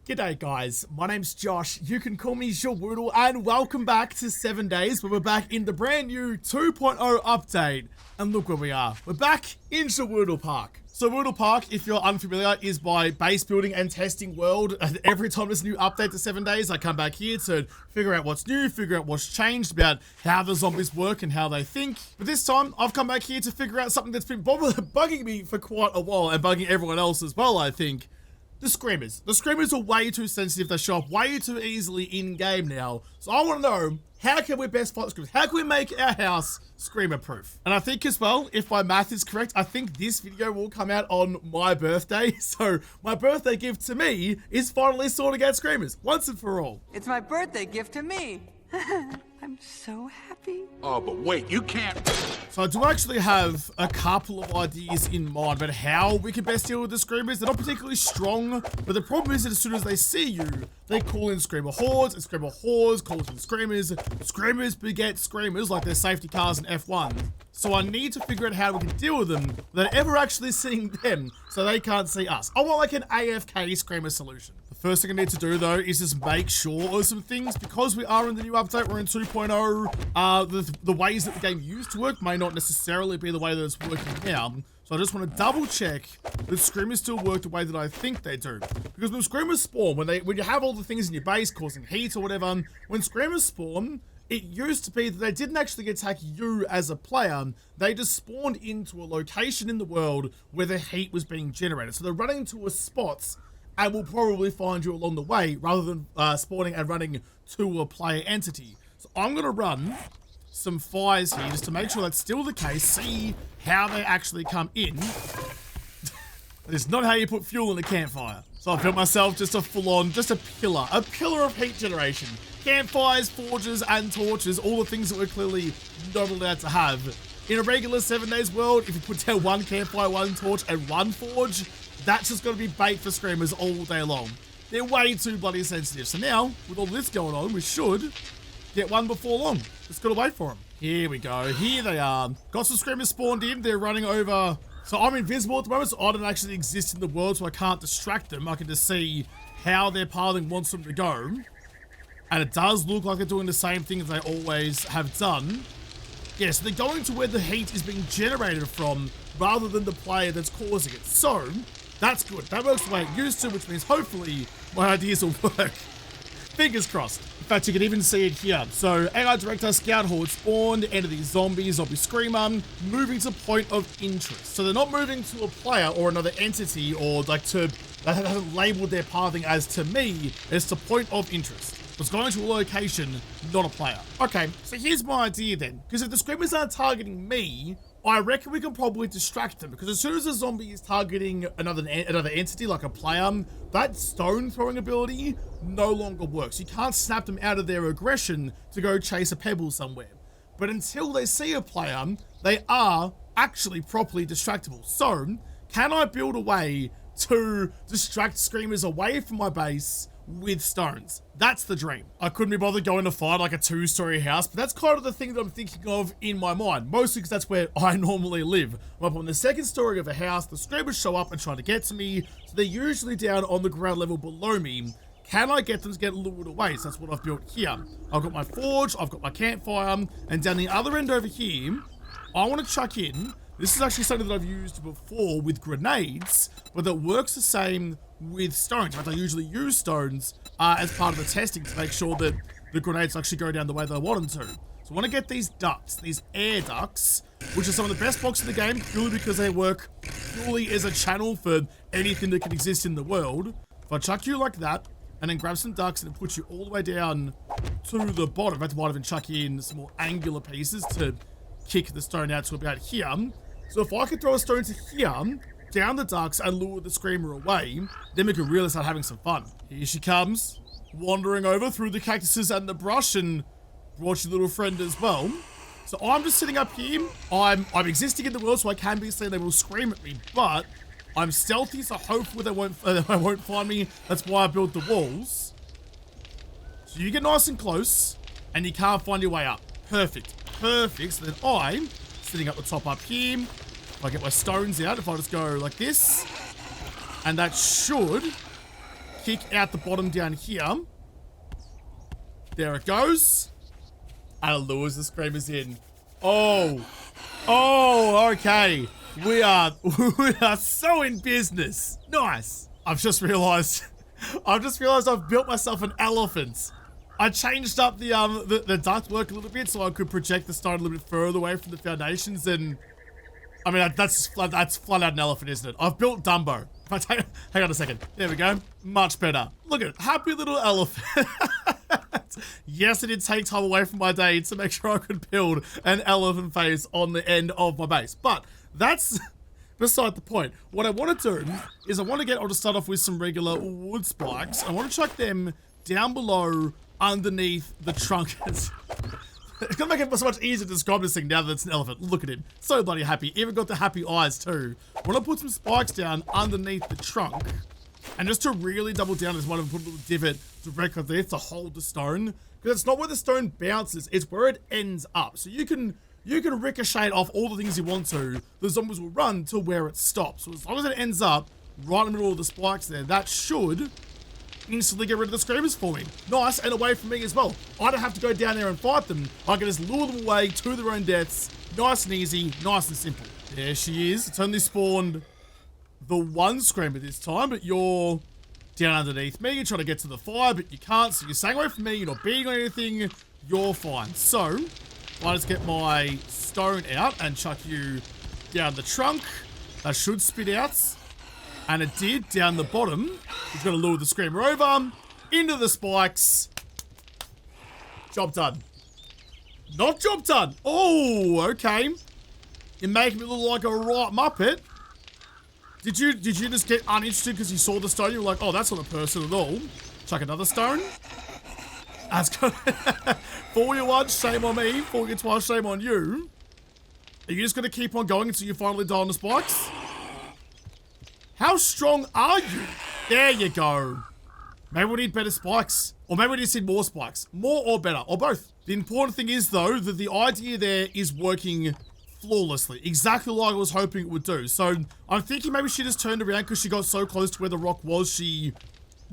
G'day guys, my name's Josh, you can call me JaWoodle, and welcome back to 7 days where we're back in the brand new 2.0 update. And look where we are, we're back in JaWoodle Park. So JaWoodle Park, if you're unfamiliar, is my base building and testing world. Every time there's a new update to 7 days, I come back here to figure out what's new, figure out what's changed about how the zombies work and how they think. But this time, I've come back here to figure out something that's been bugging me for quite a while, and bugging everyone else as well, I think. The screamers. The screamers are way too sensitive. They show up way too easily in-game now. So I want to know, how can we best fight screamers? How can we make our house screamer-proof? And I think as well, if my math is correct, I think this video will come out on my birthday. So my birthday gift to me is finally sorting out screamers, once and for all. It's my birthday gift to me. I'm so happy. Oh, but wait, you can't. So I do actually have a couple of ideas in mind about how we can best deal with the screamers. They're not particularly strong, but the problem is that as soon as they see you, they call in screamer hordes, and screamer hordes calls in screamers. Screamers beget screamers like their safety cars in F1. So I need to figure out how we can deal with them without ever actually seeing them so they can't see us. I want like an AFK screamer solution. The first thing I need to do though is just make sure of some things, because we are in the new update, we're in 2.0, the ways that the game used to work may not necessarily be the way that it's working now. So I just want to double check that screamers still work the way that I think they do. Because when screamers spawn, when you have all the things in your base causing heat or whatever, when screamers spawn, it used to be that they didn't actually attack you as a player. They just spawned into a location in the world where the heat was being generated. So they're running to a spot and will probably find you along the way rather than spawning and running to a player entity. So I'm going to run some fires here just to make sure that's still the case, see how they actually come in. That is not how you put fuel in a campfire. So I've built myself just a full-on, just a pillar of heat generation. Campfires, forges, and torches, all the things that we're clearly not allowed to have. In a regular 7 days world, if you put down one campfire, one torch, and one forge, that's just going to be bait for screamers all day long. They're way too bloody sensitive. So now, with all this going on, we should get one before long. Just gotta wait for them. Here we go. Here they are. Got some screamers spawned in. They're running over. So I'm invisible at the moment, so I don't actually exist in the world, so I can't distract them. I can just see how their pathing wants them to go. And it does look like they're doing the same thing as they always have done. Yeah, so they're going to where the heat is being generated from, rather than the player that's causing it. So, that's good. That works the way it used to, which means hopefully my ideas will work. Fingers crossed. In fact, you can even see it here. So, AI Director, Scout Horde spawned, entity zombie, zombie screamer, moving to point of interest. So they're not moving to a player or another entity, or like to, they haven't labeled their pathing as to me, it's to point of interest. It's going to a location, not a player. Okay, so here's my idea then. Because if the screamers aren't targeting me, I reckon we can probably distract them, because as soon as a zombie is targeting another entity, like a player, that stone throwing ability no longer works. You can't snap them out of their aggression to go chase a pebble somewhere. But until they see a player, they are actually properly distractible. So, can I build a way to distract screamers away from my base with stones? That's the dream. I couldn't be bothered going to find like a 2-story house, but that's kind of the thing that I'm thinking of in my mind, mostly because that's where I normally live. I'm up on the 2nd story of a house, the screamers show up and try to get to me, so they're usually down on the ground level below me. Can I get them to get lured away? So that's what I've built here. I've got my forge, I've got my campfire, and down the other end over here, I want to chuck in, this is actually something that I've used before with grenades, but that works the same with stones. In fact, I usually use stones as part of the testing to make sure that the grenades actually go down the way that I want them to. So I want to get these ducts, these air ducts, which are some of the best blocks in the game, purely because they work purely as a channel for anything that can exist in the world. If I chuck you like that, and then grab some ducts and put you all the way down to the bottom, in fact, I might even chuck in some more angular pieces to kick the stone out to about here. So if I could throw a stone to here, down the ducts, and lure the screamer away, then we could really start having some fun. Here she comes, wandering over through the cactuses and the brush, and brought your little friend as well. So I'm just sitting up here. I'm existing in the world, so I can be seen. They will scream at me, but I'm stealthy, so hopefully they won't find me. That's why I built the walls. So you get nice and close, and you can't find your way up. Perfect. Perfect. So then I'm sitting up the top up here. If I get my stones out, if I just go like this, and that should kick out the bottom down here. There it goes. And it lures the screamers in. Oh. Oh, okay. We are so in business. Nice. I've just realized I've built myself an elephant. I changed up the ductwork a little bit so I could project the stone a little bit further away from the foundations, and I mean that's flat out an elephant, isn't it? I've built Dumbo. Hang on a second. There we go. Much better. Look at it. Happy little elephant. Yes, it did take time away from my day to make sure I could build an elephant face on the end of my base, but that's beside the point. What I want to do is I'll just start off with some regular wood spikes. I want to chuck them down below underneath the trunk. It's gonna make it so much easier to describe this thing now that it's an elephant. Look at him. So bloody happy. Even got the happy eyes too. I want to put some spikes down underneath the trunk. And just to really double down, I just want to put a little divot directly underneath to hold the stone. Because it's not where the stone bounces, it's where it ends up. So you can ricochet off all the things you want to. The zombies will run to where it stops. So as long as it ends up right in the middle of the spikes there, that should instantly get rid of the screamers for me. Nice, and away from me as well. I don't have to go down there and fight them. I can just lure them away to their own deaths. Nice and easy, nice and simple. There she is. It's only spawned the one screamer this time, but you're down underneath me. You're trying to get to the fire, but you can't, so you're staying away from me. You're not beating on anything. You're fine. So I just get my stone out and chuck you down the trunk. That should spit out. And it did down the bottom. We've got to lure the screamer over into the spikes. Job done. Not job done. Oh, okay. You're making me look like a right muppet. Did you just get uninterested because you saw the stone? You were like, oh, that's not a person at all. Chuck another stone. That's good. Fool you once, shame on me. Fool you twice, shame on you. Are you just going to keep on going until you finally die on the spikes? How strong are you? There you go. Maybe we need better spikes. Or maybe we need to see more spikes. More or better, or both. The important thing is, though, that the idea there is working flawlessly. Exactly like I was hoping it would do. So I'm thinking maybe she just turned around because she got so close to where the rock was, she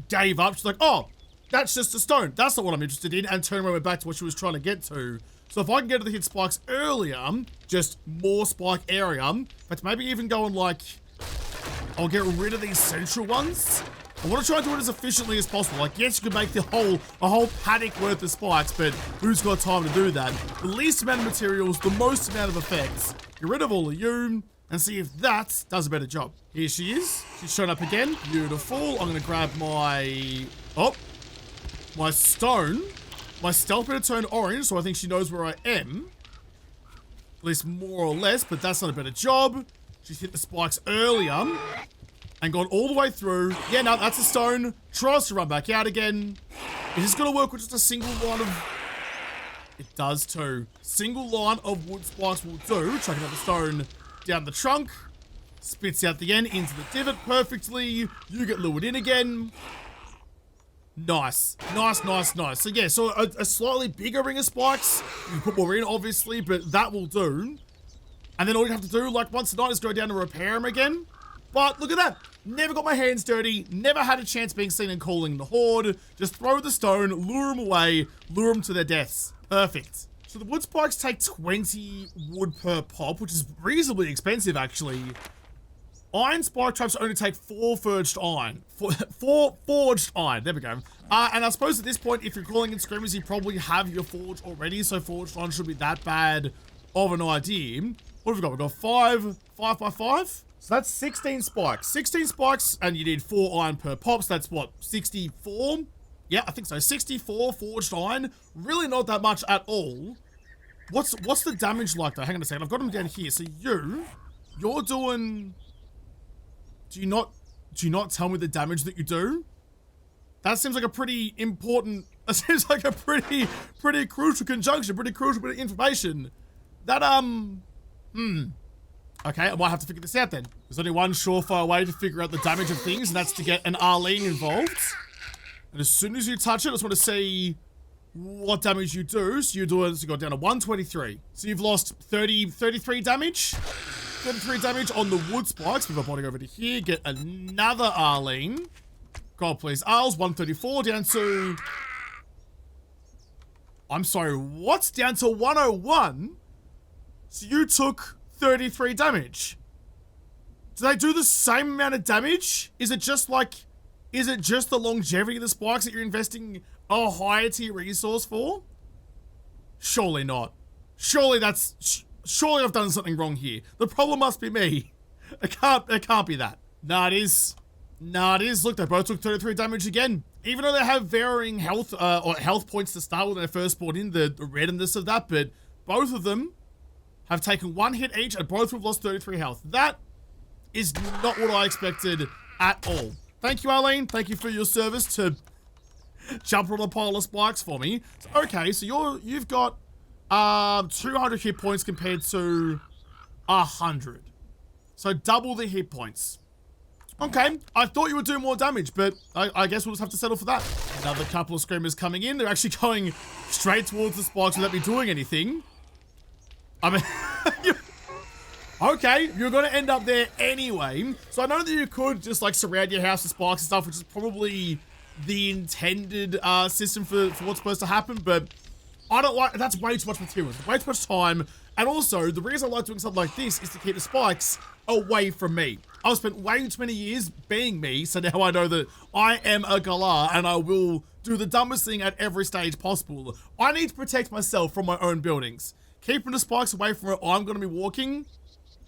gave up. She's like, oh, that's just a stone. That's not what I'm interested in. And turned around back to what she was trying to get to. So if I can get her to hit spikes earlier, just more spike area, but maybe even going like, I'll get rid of these central ones. I want to try and do it as efficiently as possible. Like, yes, you could make a whole paddock worth of spikes, but who's got time to do that? The least amount of materials, the most amount of effects. Get rid of all of you and see if that does a better job. Here she is. She's shown up again. Beautiful. I'm going to grab my stone. My stealth better turn orange, so I think she knows where I am. At least more or less, but that's not a better job. She's hit the spikes earlier and gone all the way through. Yeah, no, that's a stone. Tries to run back out again. Is this going to work with just a single line of... It does too. Single line of wood spikes will do. Chuck another stone down the trunk. Spits out the end into the divot perfectly. You get lured in again. Nice. Nice, nice, nice. So yeah, so a slightly bigger ring of spikes. You can put more in, obviously, but that will do. And then all you have to do, like, once a night is go down to repair them again. But look at that. Never got my hands dirty. Never had a chance being seen and calling the horde. Just throw the stone, lure them away, lure them to their deaths. Perfect. So the wood spikes take 20 wood per pop, which is reasonably expensive, actually. Iron spike traps only take 4 forged iron. 4 forged iron. There we go. And I suppose at this point, if you're calling in screamers, you probably have your forge already, so forged iron shouldn't be that bad of an idea. What have we got? We've got 5 by 5. So that's 16 spikes. 16 spikes, and you need 4 iron per pop, so that's what, 64? Yeah, I think so. 64 forged iron. Really not that much at all. What's the damage like, though? Hang on a second. I've got them down here. So you're doing... Do you not tell me the damage that you do? That seems like a pretty important... That seems like a pretty crucial conjunction, pretty crucial bit of information. That, Okay, I might have to figure this out then. There's only one surefire way to figure out the damage of things, and that's to get an Arlene involved. And as soon as you touch it, I just want to see what damage you do. So you do it, so you got down to 123. So you've lost 33 damage. 33 damage on the wood spikes. Move our body over to here. Get another Arlene. God, please. Isles, 134 down to... I'm sorry, what's down to 101? So you took 33 damage. Do they do the same amount of damage? Is it just the longevity of the spikes that you're investing a higher tier resource for? Surely not. Surely I've done something wrong here. The problem must be me. It can't be that. Nah, it is. Look, they both took 33 damage again. Even though they have varying health or health points to start when they first spawned in, the randomness of that, but both of them have taken 1 hit each and both have lost 33 health. That is not what I expected at all. Thank you, Arlene. Thank you for your service to jump on a pile of spikes for me. So, okay, so you've got 200 hit points compared to 100. So double the hit points. Okay, I thought you would do more damage, but I guess we'll just have to settle for that. Another couple of screamers coming in. They're actually going straight towards the spikes without me doing anything. I mean, okay, you're going to end up there anyway. So I know that you could just like surround your house with spikes and stuff, which is probably the intended system for what's supposed to happen, but I don't like, that's way too much material, way too much time. And also, the reason I like doing something like this is to keep the spikes away from me. I've spent way too many years being me, so now I know that I am a galah and I will do the dumbest thing at every stage possible. I need to protect myself from my own buildings. Keeping the spikes away from where I'm going to be walking,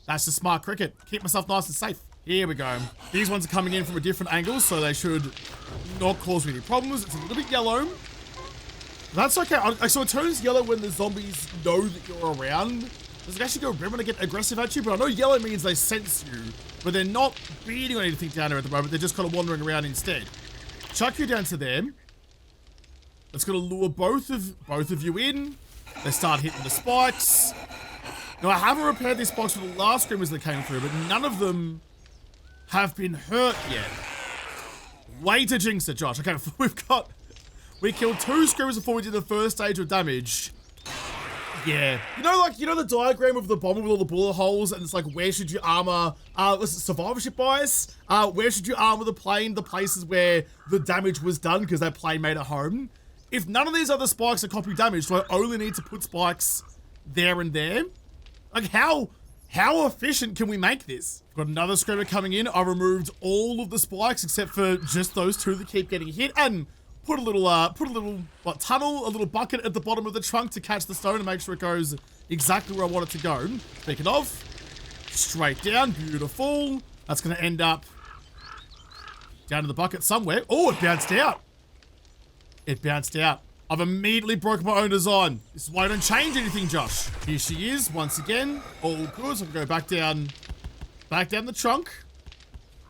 that's just smart cricket. Keep myself nice and safe. Here we go. These ones are coming in from a different angle, so they should not cause me any problems. It's a little bit yellow. That's okay. So it turns yellow when the zombies know that you're around. Does it actually go red when they get aggressive at you? But I know yellow means they sense you, but they're not beating on anything down there at the moment. They're just kind of wandering around instead. Chuck you down to them. That's going to lure both of you in. They start hitting the spikes. Now, I haven't repaired these spikes for the last screamers that came through, but none of them have been hurt yet. Way to jinx it, Josh. Okay, we killed 2 screamers before we did the first stage of damage. Yeah. You know the diagram of the bomber with all the bullet holes, and it's like, where should you armor, was it survivorship bias? Where should you armor the plane, the places where the damage was done because that plane made it home? If none of these other spikes are copy damage, do I only need to put spikes there and there? Like, how efficient can we make this? Got another screamer coming in. I removed all of the spikes except for just those 2 that keep getting hit, and put a little tunnel, a little bucket at the bottom of the trunk to catch the stone and make sure it goes exactly where I want it to go. Speaking of, straight down, beautiful. That's going to end up down in the bucket somewhere. Oh, it bounced out. It bounced out. I've immediately broken my own design. This is why I don't change anything, Josh. Here she is, once again. All good. So I can go back down the trunk.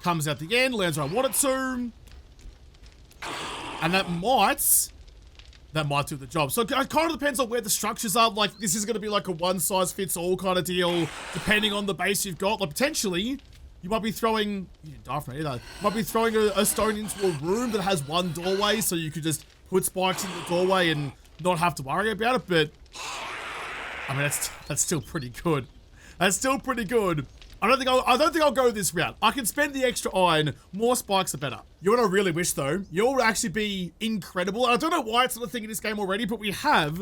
Comes out the end, lands where I want it to. And that might do the job. So it kind of depends on where the structures are. Like, this is going to be like a one-size-fits-all kind of deal, depending on the base you've got. Like, potentially, you might be throwing... You didn't die from it either. You might be throwing a stone into a room that has one doorway, so you could just put spikes in the doorway and not have to worry about it. But, I mean, that's still pretty good. That's still pretty good. I don't think I'll go this route. I can spend the extra iron. More spikes are better. You know what I really wish though? You'll actually be incredible. And I don't know why it's not a thing in this game already, but we have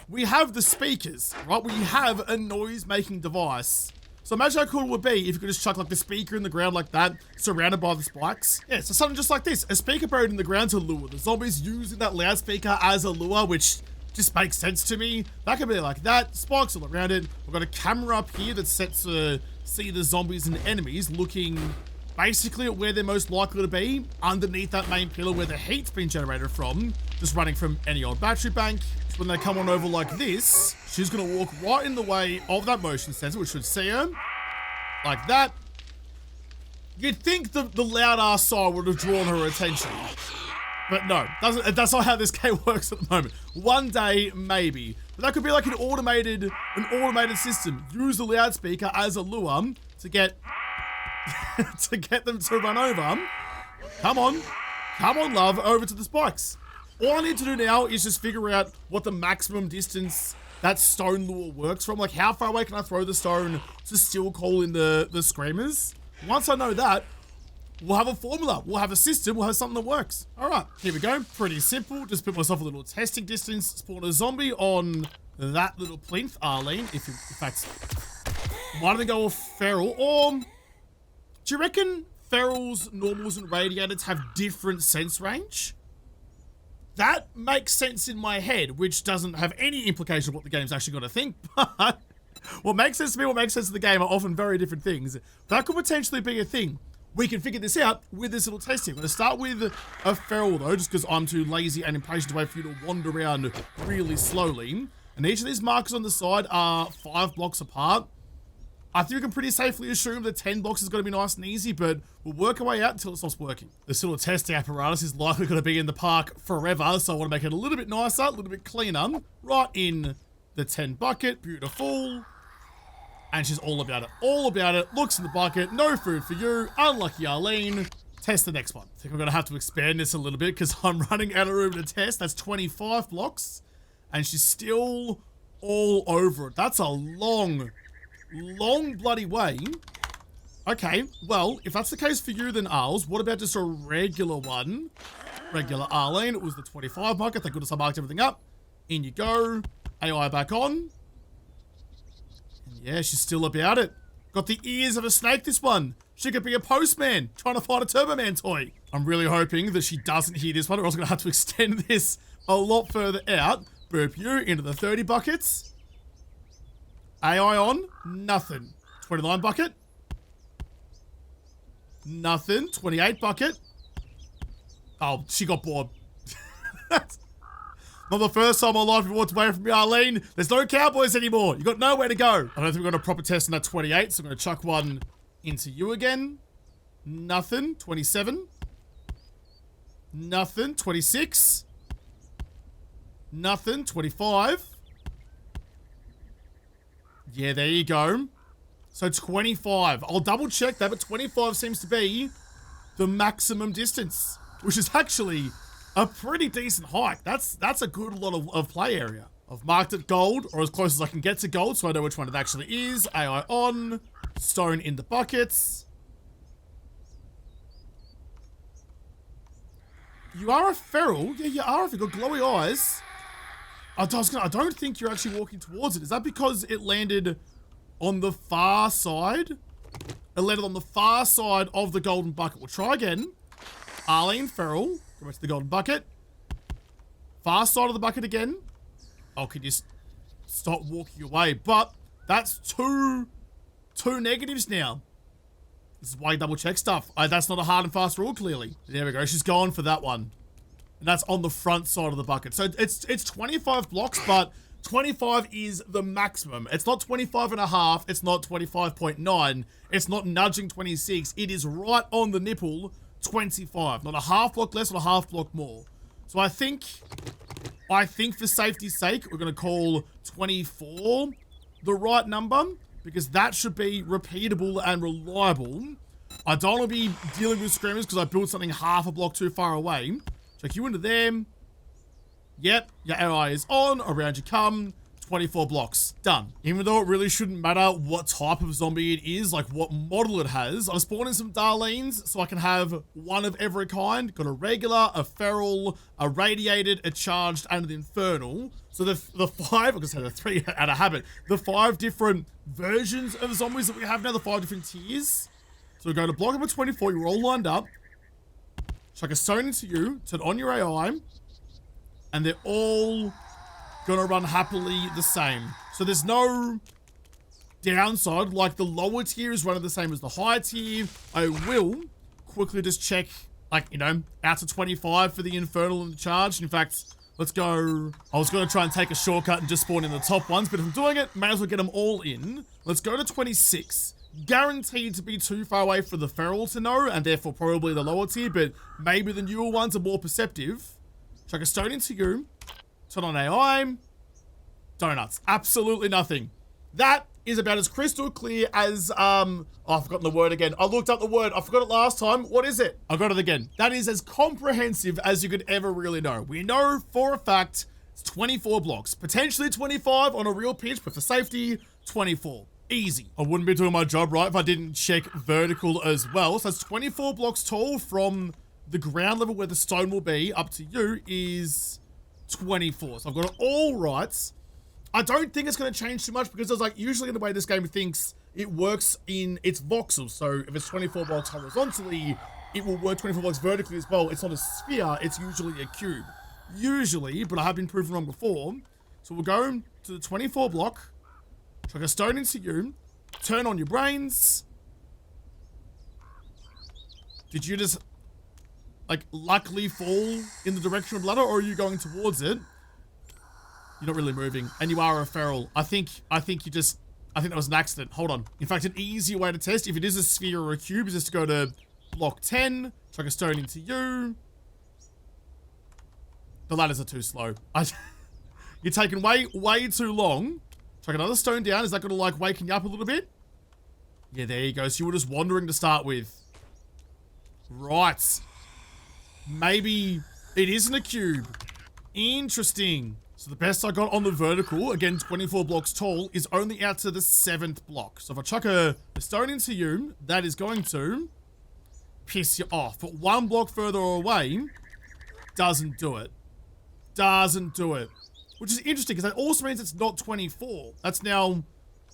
the speakers, right? We have a noise-making device. So imagine how cool it would be if you could just chuck like the speaker in the ground like that, surrounded by the spikes. Yeah, so something just like this. A speaker buried in the ground to lure the zombies, using that loudspeaker as a lure, which just makes sense to me. That could be like that. Spikes all around it. We've got a camera up here that's set to see the zombies and enemies looking basically at where they're most likely to be, underneath that main pillar where the heat's been generated from, just running from any old battery bank. So when they come on over like this, she's going to walk right in the way of that motion sensor, which should see her like that. You'd think the loud ass sign would have drawn her attention, but no, that's not how this game works at the moment. One day, maybe. But that could be like an automated system. Use the loudspeaker as a lure to get them to run over. Come on, love, over to the spikes. All I need to do now is just figure out what the maximum distance that stone lure works from. Like, how far away can I throw the stone to still call in the screamers? Once I know that, we'll have a formula. We'll have a system. We'll have something that works. All right, here we go. Pretty simple. Just put myself a little testing distance. Spawn a zombie on that little plinth, Arlene. If you, in fact, why don't they go with feral? Or do you reckon ferals, normals, and radiators have different sense range? That makes sense in my head, which doesn't have any implication of what the game's actually going to think, but what makes sense to me, what makes sense to the game are often very different things. That could potentially be a thing. We can figure this out with this little testing. I'm going to start with a feral though, just because I'm too lazy and impatient to wait for you to wander around really slowly. And each of these markers on the side are 5 blocks apart. I think we can pretty safely assume that 10 blocks is going to be nice and easy, but we'll work our way out until it stops working. This little testing apparatus is likely going to be in the park forever, so I want to make it a little bit nicer, a little bit cleaner. Right in the 10 bucket, beautiful. And she's all about it, all about it. Looks in the bucket, no food for you. Unlucky Arlene. Test the next one. I think I'm going to have to expand this a little bit because I'm running out of room to test. That's 25 blocks, and she's still all over it. That's a long bloody way. Okay, well, if that's the case for you, then Arls, what about just a regular one? Regular Arlene, it was the 25 bucket. Thank goodness I marked everything up. In you go. AI back on. And yeah, she's still about it. Got the ears of a snake, this one. She could be a postman trying to find a Turbo Man toy. I'm really hoping that she doesn't hear this one, or else I'm going to have to extend this a lot further out. Burp you into the 30 buckets. AI on, nothing. 29 bucket. Nothing. 28 bucket. Oh, she got bored. Not the first time in my life you walked away from me, Arlene. There's no cowboys anymore. You got nowhere to go. I don't think we've got a proper test on that 28, so I'm going to chuck one into you again. Nothing. 27. Nothing. 26. Nothing. 25. Yeah, there you go. So 25. I'll double check that, but 25 seems to be the maximum distance, which is actually a pretty decent hike. That's a good lot of play area. I've marked it gold, or as close as I can get to gold, so I know which one it actually is. AI on. Stone in the buckets. You are a feral? Yeah, you are if you've got glowy eyes. I don't think you're actually walking towards it. Is that because it landed on the far side? It landed on the far side of the golden bucket. We'll try again. Arlene Feral. Go back to the golden bucket. Far side of the bucket again. Oh, can you stop walking away? But that's two negatives now. This is why you double check stuff. That's not a hard and fast rule, clearly. There we go. She's gone for that one. And that's on the front side of the bucket. So it's 25 blocks, but 25 is the maximum. It's not 25 and a half. It's not 25.9. It's not nudging 26. It is right on the nipple, 25. Not a half block less, not a half block more. So I think for safety's sake, we're going to call 24 the right number, because that should be repeatable and reliable. I don't want to be dealing with screamers because I built something half a block too far away. Check you into them. Yep, your AI is on. Around you come. 24 blocks. Done. Even though it really shouldn't matter what type of zombie it is, like what model it has, I'm spawning some Darlenes so I can have one of every kind. Got a regular, a feral, a radiated, a charged, and an infernal. So the 5, I'm going to say the 3 out of habit, the 5 different versions of zombies that we have now, the 5 different tiers. So we go to block number 24, you're all lined up. Chuck a stone into you, turn on your AI, and they're all gonna run happily the same. So there's no downside, like the lower tier is running the same as the higher tier. I will quickly just check, like, you know, out to 25 for the infernal and the charge. In fact, let's go. I was gonna try and take a shortcut and just spawn in the top ones, but if I'm doing it, may as well get them all in. Let's go to 26. Guaranteed to be too far away for the feral to know, and therefore probably the lower tier, but maybe the newer ones are more perceptive. Chuck a stone into you. Turn on AI. Donuts. Absolutely nothing. That is about as crystal clear as, oh, I've forgotten the word again. I looked up the word. I forgot it last time. What is it? I got it again. That is as comprehensive as you could ever really know. We know for a fact it's 24 blocks. Potentially 25 on a real pinch, but for safety, 24. Easy. I wouldn't be doing my job right if I didn't check vertical as well. So that's 24 blocks tall from the ground level where the stone will be up to you is 24. So I've got it all right. I don't think it's going to change too much because it's like usually in the way this game thinks it works in its voxels. So if it's 24 blocks horizontally, it will work 24 blocks vertically as well. It's not a sphere, it's usually a cube. Usually, but I have been proven wrong before. So we'll go to the 24 block, chuck a stone into you, turn on your brains. Did you just, like, luckily fall in the direction of the ladder, or are you going towards it? You're not really moving, and you are a feral. I think that was an accident. Hold on. In fact, an easier way to test if it is a sphere or a cube is just to go to block 10, chuck a stone into you. The ladders are too slow. You're taking way too long. Chuck another stone down. Is that gonna like waken you up a little bit? Yeah, there you go. So you were just wandering to start with. Right. Maybe it isn't a cube. Interesting. So the best I got on the vertical, again 24 blocks tall, is only out to the 7th block. So if I chuck a stone into you, that is going to piss you off. But 1 block further away doesn't do it. Doesn't do it. Which is interesting because that also means it's not 24. That's now,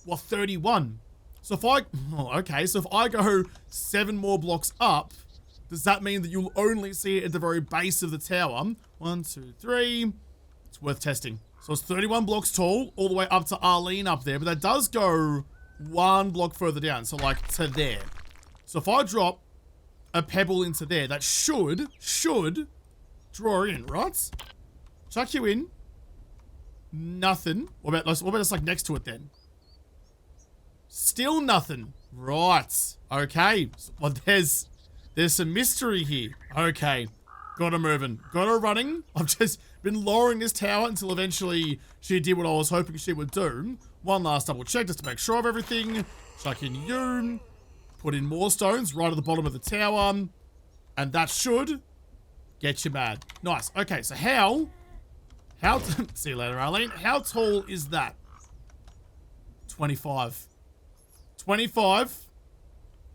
what, 31. So if I go 7 more blocks up, does that mean that you'll only see it at the very base of the tower? 1, 2, 3. It's worth testing. So it's 31 blocks tall, all the way up to Arlene up there, but that does go 1 block further down, so like to there. So if I drop a pebble into there, that should draw in, right? Chuck you in. Nothing. What about us like next to it then? Still nothing. Right. Okay. Well, there's some mystery here. Okay. Got her moving. Got her running. I've just been lowering this tower until eventually she did what I was hoping she would do. One last double check just to make sure of everything. Chuck in you. Put in more stones right at the bottom of the tower. And that should get you mad. Nice. Okay, so how see you later, Arlene. How tall is that? 25. 25.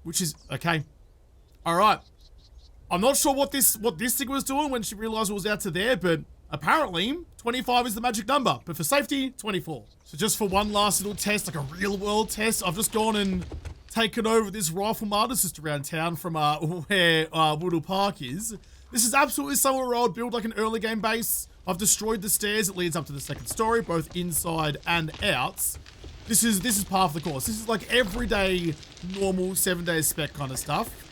Which is, okay. Alright. I'm not sure what this thing was doing when she realized it was out to there, but apparently 25 is the magic number. But for safety, 24. So just for one last little test, like a real world test, I've just gone and taken over this rifle mart just around town from where WASTELAND Park is. This is absolutely somewhere where I would build like an early game base. I've destroyed the stairs that leads up to the 2nd story, both inside and out. This is part of the course. This is like everyday, normal 7 days spec kind of stuff.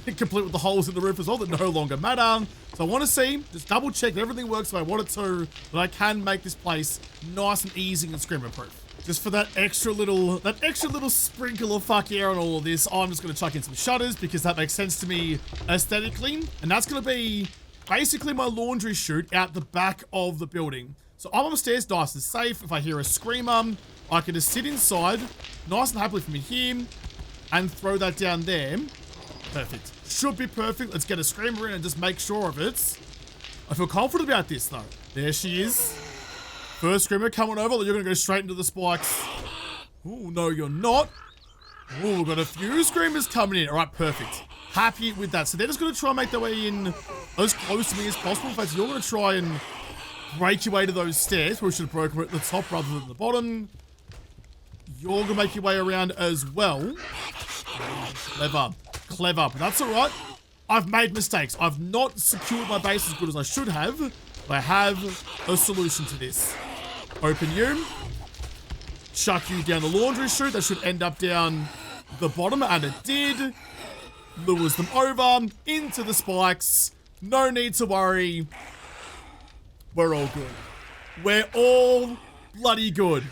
Complete with the holes in the roof as well that no longer matter. So I want to see, just double check that everything works the way I want it to, that I can make this place nice and easy and screamer proof. Just for that extra little sprinkle of fuck air on all of this, I'm just going to chuck in some shutters because that makes sense to me aesthetically. And that's going to be basically my laundry chute out the back of the building. So I'm upstairs nice and safe. If I hear a screamer, I can just sit inside nice and happily from in here and throw that down there. Perfect. Should be perfect. Let's get a screamer in and just make sure of it. I feel confident about this though. There she is. First screamer coming over. You're going to go straight into the spikes. Oh, no, you're not. Oh, we've got a few screamers coming in. All right, perfect. Happy with that. So they're just going to try and make their way in as close to me as possible. In fact, you're going to try and break your way to those stairs. We should have broken at the top rather than the bottom. You're going to make your way around as well. Clever. Clever. But that's all right. I've made mistakes. I've not secured my base as good as I should have. But I have a solution to this. Open you. Chuck you down the laundry chute. That should end up down the bottom. And it did. Lures them over. Into the spikes. No need to worry. We're all good. We're all bloody good.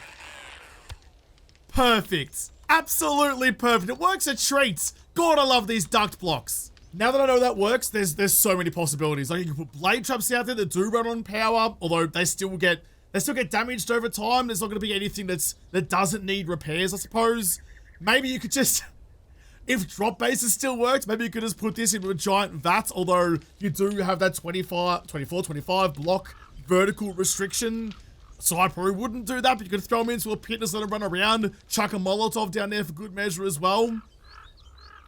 Perfect. Absolutely perfect. It works a treat. God, I love these duct blocks. Now that I know that works, there's so many possibilities. Like you can put blade traps out there that do run on power, although they still get damaged over time. There's not going to be anything that doesn't need repairs, I suppose. Maybe you could just, if drop bases still worked, maybe you could just put this into a giant vat, although you do have that 25 block vertical restriction. So I probably wouldn't do that, but you could throw them into a pit and let them run around, chuck a Molotov down there for good measure as well.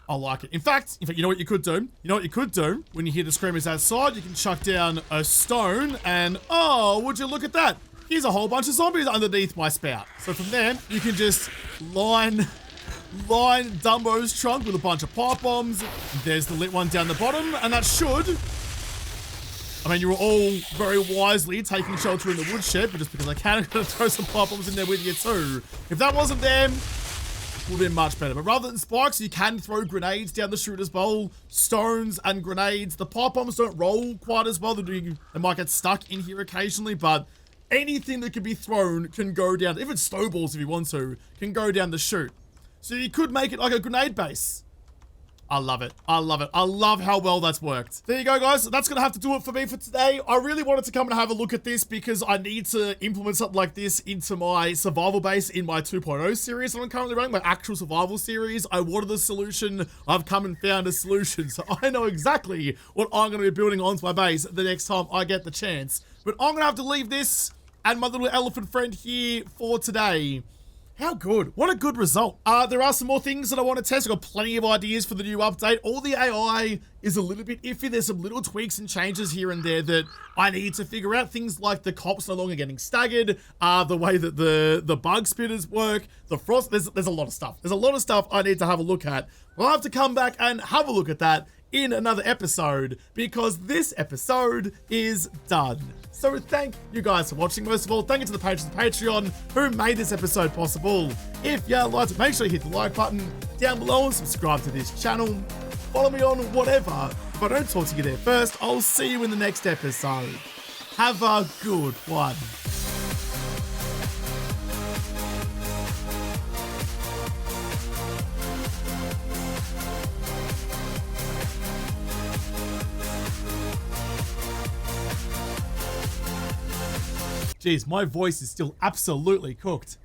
I like it. In fact, you know what you could do? You know what you could do? When you hear the screamers outside, you can chuck down a stone and, oh, would you look at that? Here's a whole bunch of zombies underneath my spout. So from there, you can just line Dumbo's trunk with a bunch of pipe bombs. There's the lit one down the bottom, and that should... I mean, you were all very wisely taking shelter in the woodshed, but just because I can, I'm going to throw some pipe bombs in there with you too. If that wasn't them, it would have been much better. But rather than spikes, you can throw grenades down the shooter's bowl, stones and grenades. The pipe bombs don't roll quite as well. They might get stuck in here occasionally, but anything that can be thrown can go down. Even snowballs, if you want to, can go down the chute. So you could make it like a grenade base. I love it. I love it. I love how well that's worked. There you go, guys. That's going to have to do it for me for today. I really wanted to come and have a look at this because I need to implement something like this into my survival base in my 2.0 series that I'm currently running, my actual survival series. I wanted a solution. I've come and found a solution. So I know exactly what I'm going to be building onto my base the next time I get the chance. But I'm going to have to leave this and my little elephant friend here for today. How good. What a good result. There are some more things that I want to test. I've got plenty of ideas for the new update. All the AI is a little bit iffy. There's some little tweaks and changes here and there that I need to figure out. Things like the cops no longer getting staggered, the way that the bug spitters work, the frost. There's a lot of stuff. There's a lot of stuff I need to have a look at. We'll have to come back and have a look at that in another episode because this episode is done. So thank you guys for watching. Most of all, thank you to the patrons of Patreon who made this episode possible. If you liked it, make sure you hit the like button down below and subscribe to this channel. Follow me on whatever. If I don't talk to you there first, I'll see you in the next episode. Have a good one. Jeez, my voice is still absolutely cooked.